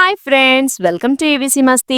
Hi friends, welcome to ABC మస్తీ.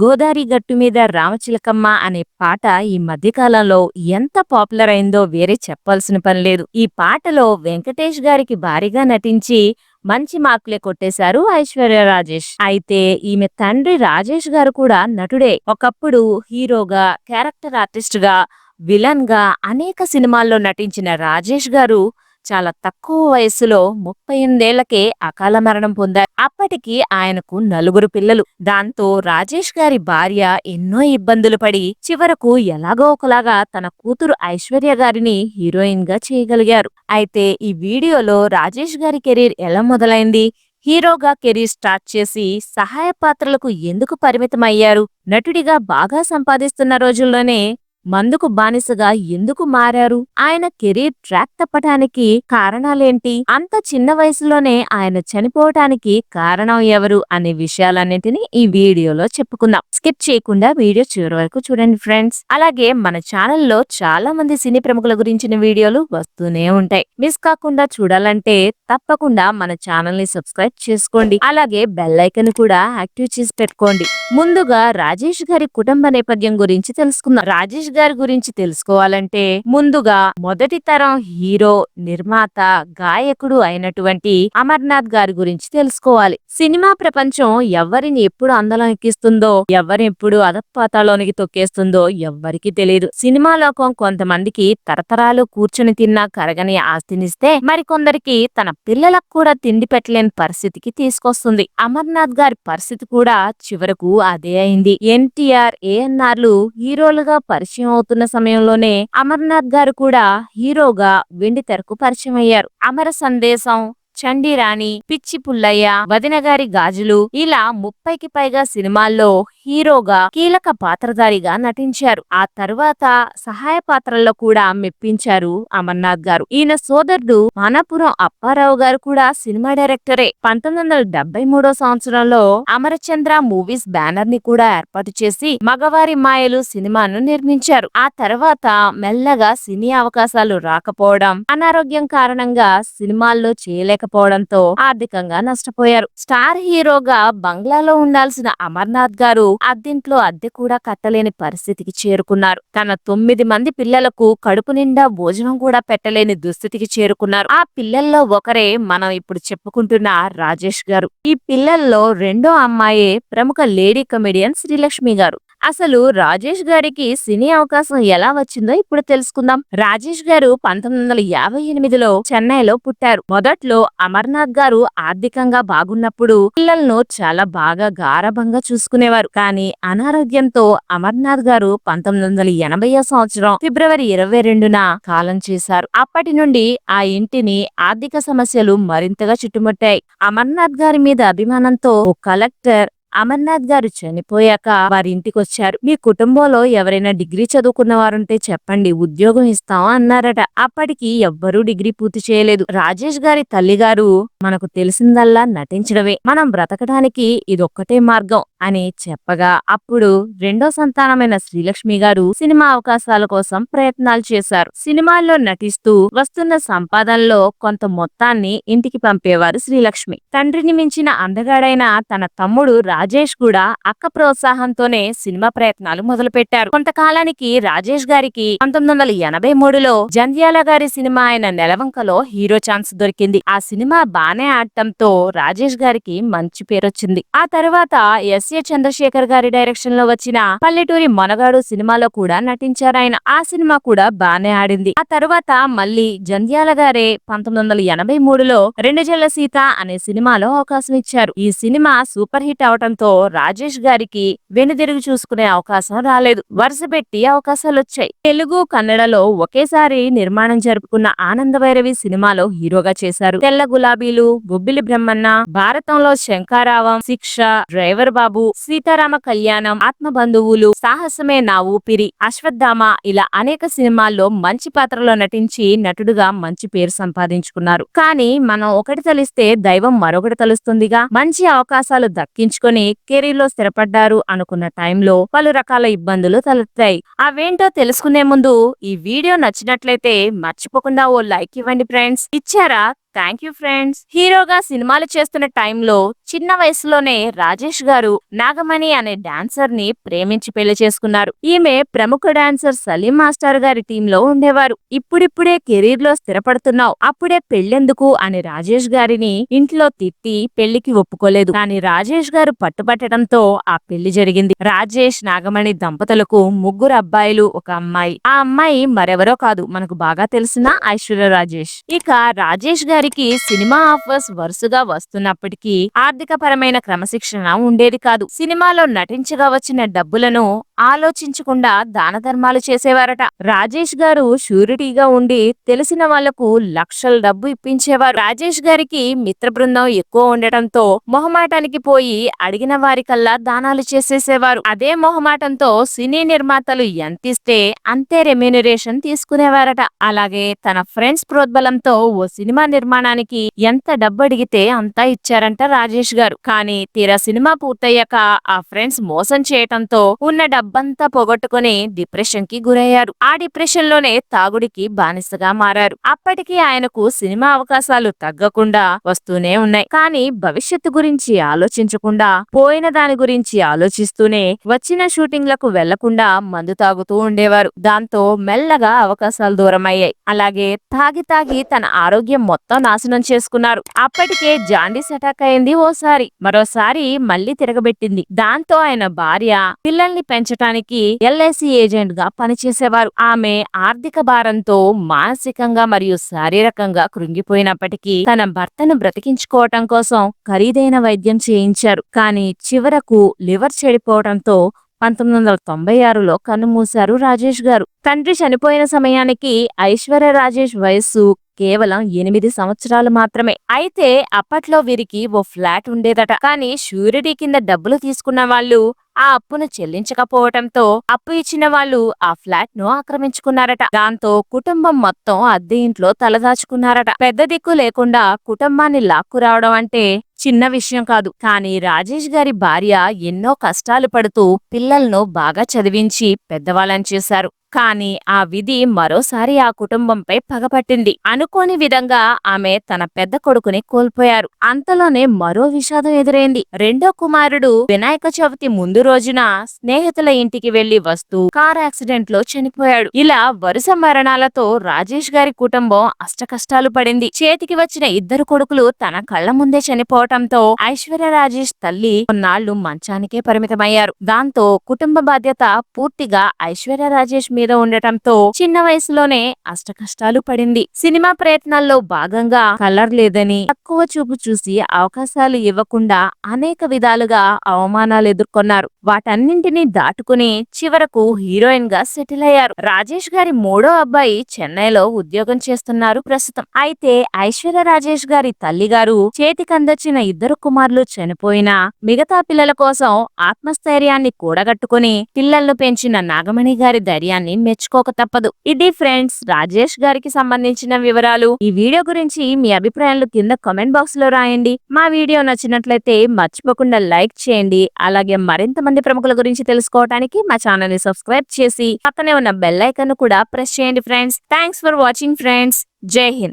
గోదారి గట్టు మీద రామచిలకమ్మ అనే పాట ఈ మధ్యకాలంలో ఎంత పాపులర్ అయిందో వేరే చెప్పాల్సిన పని లేదు. ఈ పాటలో వెంకటేష్ గారికి భారీగా నటించి మంచి మార్కులే కొట్టేశారు ఐశ్వర్య రాజేష్. అయితే ఈమె తండ్రి రాజేష్ గారు కూడా నటుడే. ఒకప్పుడు హీరోగా, క్యారెక్టర్ ఆర్టిస్ట్ గా, విలన్ గా అనేక సినిమాల్లో నటించిన రాజేష్ గారు చాలా తక్కువ వయస్సులో 38 ఏళ్లకే అకాల మరణం పొందారు. అప్పటికి ఆయనకు 4 పిల్లలు. దాంతో రాజేష్ గారి భార్య ఎన్నో ఇబ్బందులు పడి చివరకు ఎలాగో ఒకలాగా తన కూతురు ఐశ్వర్య గారిని హీరోయిన్ గా చేయగలిగారు. అయితే ఈ వీడియోలో రాజేష్ గారి కెరీర్ ఎలా మొదలైంది, హీరోగా కెరీర్ స్టార్ట్ చేసి సహాయ పాత్రలకు ఎందుకు పరిమితమయ్యారు, నటుడిగా బాగా సంపాదిస్తున్న రోజుల్లోనే మందుకు బానిసగా ఎందుకు మారారు, ఆయన కెరీర్ ట్రాక్ తప్పటానికి కారణాలేంటి, అంత చిన్న వయసులోనే ఆయన చనిపోవటానికి కారణం ఎవరు అనే విషయాలన్నింటినీ ఈ వీడియోలో చెప్పుకుందాం. స్కిప్ చేయకుండా వీడియో చివరి వరకు చూడండి ఫ్రెండ్స్. అలాగే మన ఛానల్లో చాలా మంది సినీ ప్రముఖుల గురించిన వీడియోలు వస్తూనే ఉంటాయి. మిస్ కాకుండా చూడాలంటే తప్పకుండా మన ఛానల్ ని సబ్స్క్రైబ్ చేసుకోండి. అలాగే బెల్ ఐకాన్ కూడా యాక్టివ్ చేసి పెట్టుకోండి. ముందుగా రాజేష్ గారి కుటుంబ నేపథ్యం గురించి తెలుసుకుందాం. రాజేష్ గారి గురించి తెలుసుకోవాలంటే ముందుగా మొదటి తరం హీరో, నిర్మాత, గాయకుడు అయినటువంటి అమర్నాథ్ గారి గురించి తెలుసుకోవాలి. సినిమా ప్రపంచం ఎవరిని ఎప్పుడు అందలం ఎక్కిస్తుందో, ఎవరిని ఎప్పుడు అధపాతాళానికి తొక్కేస్తుందో ఎవ్వరికి తెలియదు. సినిమా లోకం కొంతమందికి తరతరాలు కూర్చుని తిన్నా కరగని ఆస్తినిస్తే మరికొందరికి తన పిల్లలకు కూడా తిండి పెట్టలేని పరిస్థితికి తీసుకొస్తుంది. అమర్నాథ్ గారి పరిస్థితి కూడా చివరకు అదే అయింది. ఎన్టీఆర్, ఏఎన్ఆర్లు హీరోలుగా పరిచయం అవుతున్న సమయంలోనే అమర్నాథ్ గారు కూడా హీరోగా వెండి తెరకు పరిచయం అయ్యారు. అమర సందేశం, చండీరాణి, పిచ్చి పుల్లయ్య, వదినగారి గాజులు ఇలా 30కి పైగా సినిమాల్లో హీరోగా కీలక పాత్రధారిగా నటించారు. ఆ తరువాత సహాయ పాత్రల్లో కూడా మెప్పించారు అమర్నాథ్ గారు. ఈయన సోదరుడు మానాపురం అప్పారావు గారు కూడా సినిమా డైరెక్టరే. 1973 సంవత్సరంలో అమరచంద్ర మూవీస్ బ్యానర్ ని కూడా ఏర్పాటు చేసి మగవారి మాయలు సినిమాను నిర్మించారు. ఆ తర్వాత మెల్లగా సినీ అవకాశాలు రాకపోవడం, అనారోగ్యం కారణంగా సినిమాల్లో చేయలేకపోవడంతో ఆర్థికంగా నష్టపోయారు. స్టార్ హీరోగా బంగ్లాలో ఉండాల్సిన అమర్నాథ్ గారు అద్దెంట్లో అద్దె కూడా కట్టలేని పరిస్థితికి చేరుకున్నారు. తన 9 మంది పిల్లలకు కడుపు నిండా భోజనం కూడా పెట్టలేని దుస్థితికి చేరుకున్నారు. ఆ పిల్లల్లో ఒకరే మనం ఇప్పుడు చెప్పుకుంటున్న రాజేష్ గారు. ఈ పిల్లల్లో రెండో అమ్మాయే ప్రముఖ లేడీ కమెడియన్ శ్రీలక్ష్మి గారు. అసలు రాజేష్ గారికి సినీ అవకాశం ఎలా వచ్చిందో ఇప్పుడు తెలుసుకుందాం. రాజేష్ గారు 1958లో చెన్నైలో పుట్టారు. మొదట్లో అమర్నాథ్ గారు ఆర్థికంగా బాగున్నప్పుడు పిల్లలను చాలా బాగా గారాబంగా చూసుకునేవారు. కానీ అనారోగ్యంతో అమర్నాథ్ గారు 1980 సంవత్సరం ఫిబ్రవరి 22న కాలం చేశారు. అప్పటి నుండి ఆ ఇంటిని ఆర్థిక సమస్యలు మరింతగా చుట్టుముట్టాయి. అమర్నాథ్ గారి మీద అభిమానంతో ఓ కలెక్టర్ అమర్నాథ్ గారు చనిపోయాక వారి ఇంటికొచ్చారు. మీ కుటుంబంలో ఎవరైనా డిగ్రీ చదువుకున్న వారుంటే చెప్పండి, ఉద్యోగం ఇస్తాం అన్నారట. అప్పటికి ఎవ్వరూ డిగ్రీ పూర్తి చేయలేదు. రాజేష్ గారి తల్లిగారు మనకు తెలిసిందల్లా నటించడమే, మనం బ్రతకడానికి ఇదొక్కటే మార్గం అని చెప్పగా అప్పుడు రెండో సంతానమైన శ్రీలక్ష్మి గారు సినిమా అవకాశాల కోసం ప్రయత్నాలు చేశారు. సినిమాల్లో నటిస్తూ వస్తున్న సంపాదనలో కొంత మొత్తాన్ని ఇంటికి పంపేవారు శ్రీలక్ష్మి. తండ్రిని మించిన అందగాడైన తన తమ్ముడు రాజేష్ కూడా అక్క ప్రోత్సాహంతోనే సినిమా ప్రయత్నాలు మొదలుపెట్టారు. కొంతకాలానికి రాజేష్ గారికి 1983లో జంధ్యాల గారి సినిమా అయిన నెలవంకలో హీరో ఛాన్స్ దొరికింది. ఆ సినిమా బానే ఆడటంతో రాజేష్ గారికి మంచి పేరొచ్చింది. ఆ తర్వాత ఎస్ఏ చంద్రశేఖర్ గారి డైరెక్షన్ లో వచ్చిన పల్లెటూరి మొనగాడు సినిమాలో కూడా నటించారాయన. ఆ సినిమా కూడా బానే ఆడింది. ఆ తర్వాత మళ్ళీ జంధ్యాల గారే 1983లో రెండు జల్ల సీత అనే సినిమాలో అవకాశం ఇచ్చారు. ఈ సినిమా సూపర్ హిట్ అవటంతో రాజేష్ గారికి వెనుదిరుగు చూసుకునే అవకాశం రాలేదు. వరుసపెట్టి అవకాశాలొచ్చాయి. తెలుగు, కన్నడలో ఒకేసారి నిర్మాణం జరుపుకున్న ఆనందభైరవి సినిమాలో హీరోగా చేశారు. తెల్ల గులాబీలు, బొబ్బిలి బ్రహ్మన్న, భారతంలో శంకారావం, శిక్ష, డ్రైవర్ బాబు, సీతారామ కళ్యాణం, ఆత్మబంధువులు, సాహసమే నా ఊపిరి, అశ్వత్థామ ఇలా అనేక సినిమాల్లో మంచి పాత్రలో నటించి నటుడుగా మంచి పేరు సంపాదించుకున్నారు. కానీ మనం ఒకటి తలిస్తే దైవం మరొకటి తలుస్తుందిగా. మంచి అవకాశాలు దక్కించుకొని కెరీర్ లో స్థిరపడ్డారు అనుకున్న టైంలో పలు రకాల ఇబ్బందులు తలెత్తాయి. అవేంటో తెలుసుకునే ముందు ఈ వీడియో నచ్చినట్లయితే మర్చిపోకుండా ఓ లైక్ ఇవ్వండి ఫ్రెండ్స్. ఇచ్చారా? Thank you friends. హీరోగా సినిమాలు చేస్తున్న టైంలో చిన్న వయసులోనే రాజేష్ గారు నాగమణి అనే డాన్సర్ ని ప్రేమించి పెళ్లి చేసుకున్నారు. ఈమె ప్రముఖ డాన్సర్ సలీం మాస్టర్ గారి టీంలో ఉండేవారు. ఇప్పుడిప్పుడే కెరీర్ లో స్థిరపడుతున్నావు, అప్పుడే పెళ్లెందుకు అని రాజేష్ గారిని ఇంట్లో తిట్టి పెళ్లికి ఒప్పుకోలేదు. కానీ రాజేష్ గారు పట్టుబట్టడంతో ఆ పెళ్లి జరిగింది. రాజేష్ నాగమణి దంపతులకు 3 అబ్బాయిలు, 1 అమ్మాయి. ఆ అమ్మాయి మరెవరో కాదు, మనకు బాగా తెలిసిన ఐశ్వర్య రాజేష్. ఇక రాజేష్ గారికి సినిమా ఆఫర్స్ వరుసగా వస్తున్నప్పటికీ ఆర్థిక పరమైన క్రమశిక్షణ ఉండేది కాదు. సినిమాలో నటించగా వచ్చిన డబ్బులను ఆలోచించకుండా దాన ధర్మాలు చేసేవారట. రాజేష్ గారు షూరిటీగా ఉండి తెలిసిన వాళ్లకు లక్షల డబ్బు ఇప్పించేవారు. రాజేష్ గారికి మిత్ర బృందం ఎక్కువ ఉండటంతో మొహమాటానికి పోయి అడిగిన వారికల్లా దానాలు చేసేసేవారు. అదే మొహమాటంతో సినీ నిర్మాతలు ఎంతిస్తే అంతే రెమ్యూనరేషన్ తీసుకునేవారట. అలాగే తన ఫ్రెండ్స్ ప్రోద్బలంతో ఓ సినిమా నిర్మాణానికి ఎంత డబ్బు అడిగితే అంతా ఇచ్చారంట రాజేష్ గారు. కానీ తీరా సినిమా పూర్తయ్యాక ఆ ఫ్రెండ్స్ మోసం చేయటంతో ఉన్న డబ్బంతా పోగొట్టుకుని డిప్రెషన్ కి గురయ్యారు. ఆ డిప్రెషన్ లోనే తాగుడికి బానిసగా మారారు. అప్పటికి ఆయనకు సినిమా అవకాశాలు తగ్గకుండా వస్తూనే ఉన్నాయి. కానీ భవిష్యత్తు గురించి ఆలోచించకుండా పోయిన దాని గురించి ఆలోచిస్తూనే వచ్చిన షూటింగ్లకు వెళ్లకుండా మందు తాగుతూ ఉండేవారు. దాంతో మెల్లగా అవకాశాలు దూరమయ్యాయి. అలాగే తాగి తాగి తన ఆరోగ్యం మొత్తం నాశనం చేసుకున్నారు. అప్పటికే జాండీస్ అటాక్ అయింది ఓసారి, మరోసారి మళ్లీ తిరగబెట్టింది. దాంతో ఆయన భార్య పిల్లల్ని పెంచటానికి ఎల్ఐసి ఏజెంట్ గా పనిచేసేవారు. ఆమె ఆర్థిక భారంతో మానసికంగా మరియు శారీరకంగా కృంగిపోయినప్పటికీ తన భర్తను బ్రతికించుకోవటం కోసం ఖరీదైన వైద్యం చేయించారు. కానీ చివరకు లివర్ చెడిపోవడంతో 1996లో కన్నుమూశారు రాజేష్ గారు. తండ్రి చనిపోయిన సమయానికి ఐశ్వర్య రాజేష్ వయస్సు కేవలం 8 సంవత్సరాలు మాత్రమే. అయితే అప్పట్లో వీరికి ఓ ఫ్లాట్ ఉండేదట. కానీ షూరిటీ కింద డబ్బులు తీసుకున్న వాళ్ళు ఆ అప్పును చెల్లించకపోవటంతో అప్పు ఇచ్చిన వాళ్ళు ఆ ఫ్లాట్ ను ఆక్రమించుకున్నారట. దాంతో కుటుంబం మొత్తం అద్దె ఇంట్లో తలదాచుకున్నారట. పెద్ద దిక్కు లేకుండా కుటుంబాన్ని లాక్కురావడం అంటే చిన్న విషయం కాదు. కానీ రాజేష్ గారి భార్య ఎన్నో కష్టాలు పడుతూ పిల్లలను బాగా చదివించి పెద్దవాళ్ళని చేశారు. కానీ ఆ విధి మరోసారి ఆ కుటుంబంపై పగపట్టింది. అనుకోని విధంగా ఆమె తన పెద్ద కొడుకుని కోల్పోయారు. అంతలోనే మరో విషాదం ఎదురైంది. రెండో కుమారుడు వినాయక చవితి ముందు రోజున స్నేహితుల ఇంటికి వెళ్లి వస్తూ కార్ యాక్సిడెంట్ లో చనిపోయాడు. ఇలా వరుస మరణాలతో రాజేష్ గారి కుటుంబం అష్టకష్టాలు పడింది. చేతికి వచ్చిన 2 కొడుకులు తన కళ్ల ముందే చనిపోవటంతో ఐశ్వర్య రాజేష్ తల్లి కొన్నాళ్లు మంచానికే పరిమితమయ్యారు. దాంతో కుటుంబ బాధ్యత పూర్తిగా ఐశ్వర్య రాజేష్ మీద ఉండటంతో చిన్న వయసులోనే అష్టకష్టాలు పడింది. సినిమా ప్రయత్నాల్లో భాగంగా కలర్ లేదని తక్కువ చూపు చూసి అవకాశాలు ఇవ్వకుండా అనేక విధాలుగా అవమానాలు ఎదుర్కొన్నారు. వాటన్నింటినీ దాటుకుని చివరకు హీరోయిన్ గా సెటిల్ అయ్యారు. రాజేష్ గారి 3వ అబ్బాయి చెన్నైలో ఉద్యోగం చేస్తున్నారు ప్రస్తుతం. అయితే ఐశ్వర్య రాజేష్ గారి తల్లిగారు చేతికందొచ్చిన 2 కుమారులు చనిపోయినా మిగతా పిల్లల కోసం ఆత్మస్థైర్యాన్ని కూడగట్టుకుని పిల్లలను పెంచిన నాగమణి గారి ధైర్యాన్ని మెచ్చుకోక తప్పదు. ఇది ఫ్రెండ్స్ రాజేష్ గారికి సంబంధించిన వివరాలు. ఈ వీడియో గురించి మీ అభిప్రాయాలు కింద కామెంట్ బాక్స్ లో రాయండి. మా వీడియో నచ్చినట్లయితే మర్చిపోకుండా లైక్ చేయండి. అలాగే మరింత మంది ప్రముఖుల గురించి తెలుసుకోవడానికి మా ఛానల్ ని సబ్స్క్రైబ్ చేసి పక్కనే ఉన్న బెల్ ఐకాన్ ను కూడా ప్రెస్ చేయండి friends. Thanks for watching friends. జై హింద్.